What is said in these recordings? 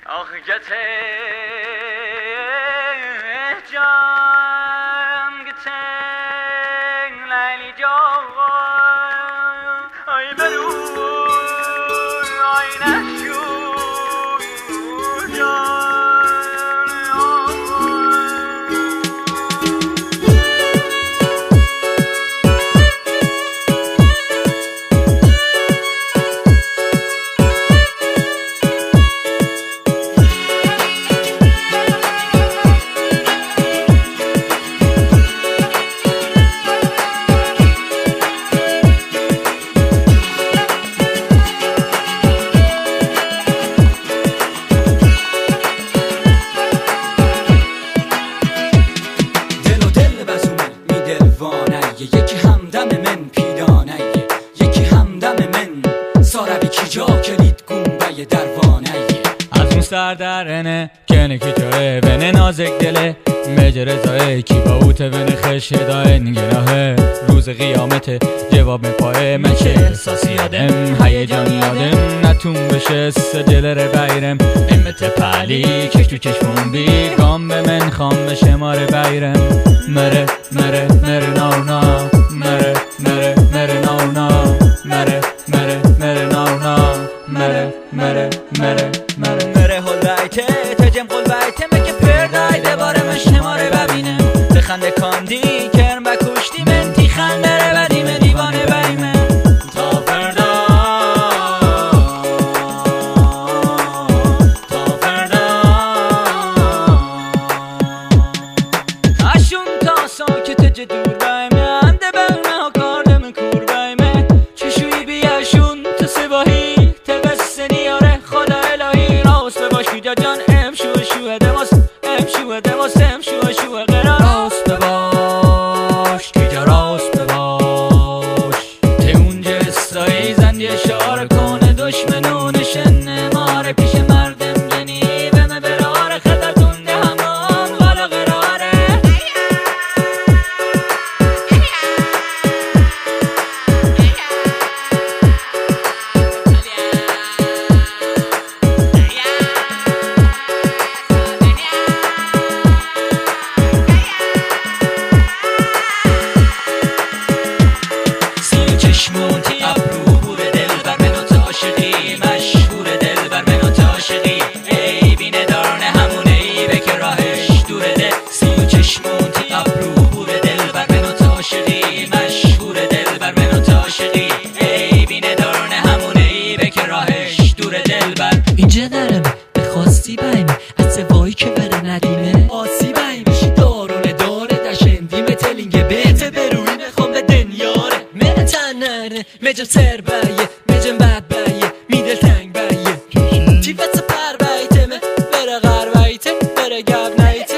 آخیت جان گتن لیلی جان آی برو آی نشو جان یکی همدم من پیدانه یکی همدم من ساربی کی جا کلید گنبه دروانه از اون سردرنه کنه کی جاره بنه نازک دله مجره زای کی با اوت بنه خش هدای نگراه روز قیامت جواب پای من چه احساسی یادم هیجان یادم نتون بشه دل ره بیرم امت پلی کش تو چشمون بی گام به من خام شماره بیرم مره مره مره نارنا مره مره مره نارنا مره مره مره نارنا مره مره مره مره مره هول بایته تجم قول بایته مگه پردای دوباره من شماره ببینم بخنده کاندی کرم و کشتی من تی خنده ره بدیم دیوانه بیمه تا فردا تا فردا اشون تا ساکت جدور بیمه انده بلمه ها کاردم کور بیمه چشوی بیاشون تو سباهی تبسنی آره خدا الهی راست باشی جا جان امشو شوه دماس امشو دماس امشو شوه قرار راست باش که جا راست باش ته اونجا استایی زندی اشاره کنه دشمنونشن ماره پیش مردم گنی بمه براره خطر دنده همان والا قراره چشمونتی ابرو بور دل بر منو تا عاشقی مشهور دل بر منو تا عاشقی ای بینه دارن همونه ای بکر راهش دور دل سی و چشمونتی ابرو بور دل بر منو تا عاشقی مشهور دل بر منو تا عاشقی ای بینه دارن همونه ای بکر راهش دور دل بر اینجا نرمه به خواستی بیمه از سوایی که بره ندیمه آسی بیمشی دارونه داره دشندیمه تلینگه بهته بروی نخوام به دنیاره منه تنره مجم سر بیه مجم بد بیه میدل تنگ بیه تیفت پر بیته مه بره غر بیته بره گب نیته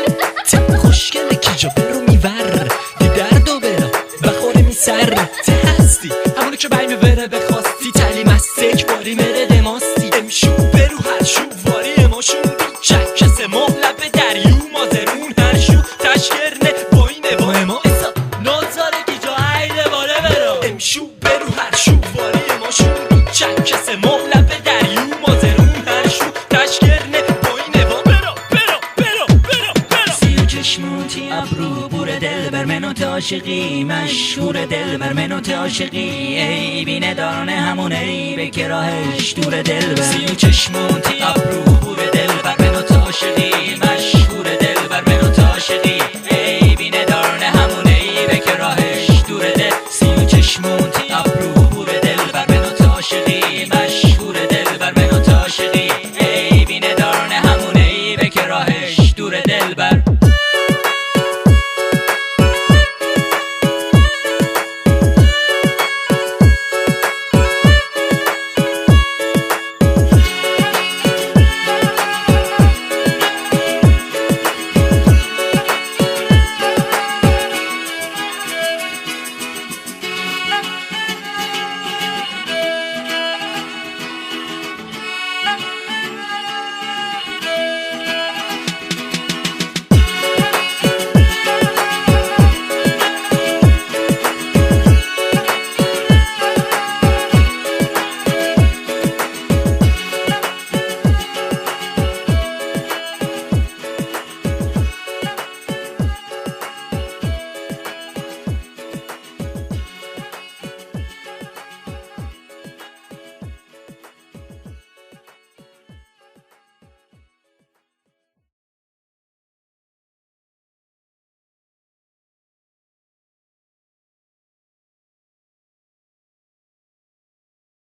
تیم خوشگله کی جا برو میور دی دردو برا بخوره می سر تی هستی همونو که بیمه بره بخواستی تعلیم از سک باری مره دماستی امشو برو هر شو واری اماشون بی چک کس محلب دریو مازرون هر شو تشکرنه باینه با اما ایسا نازاره کی جا عیده باره برا امشو برو هر شو واری اماشون بی چک کس محلب دریو مازرون هر شو تشکرنه باینه با برا برا برا برا برا سی و چشمونتی ابرو بور دل بر منو تا عاشقی مشهور دل بر منو تا عاشقی ای بینه دارن همونه ای بکر راهش دور دل بر سی و چشمونتی ابرو بور دل بر منو تا عاشقی مشهور دل بر منو تا عاشقی ای بینه دارن همونه ای بکر راهش دور دل سی و چشمونتی ابرو بور دل بر منو تا عاشقی مشهور دل بر منو تا عاشقی ای بینه دارن همونه ای بکر راهش دور دل بر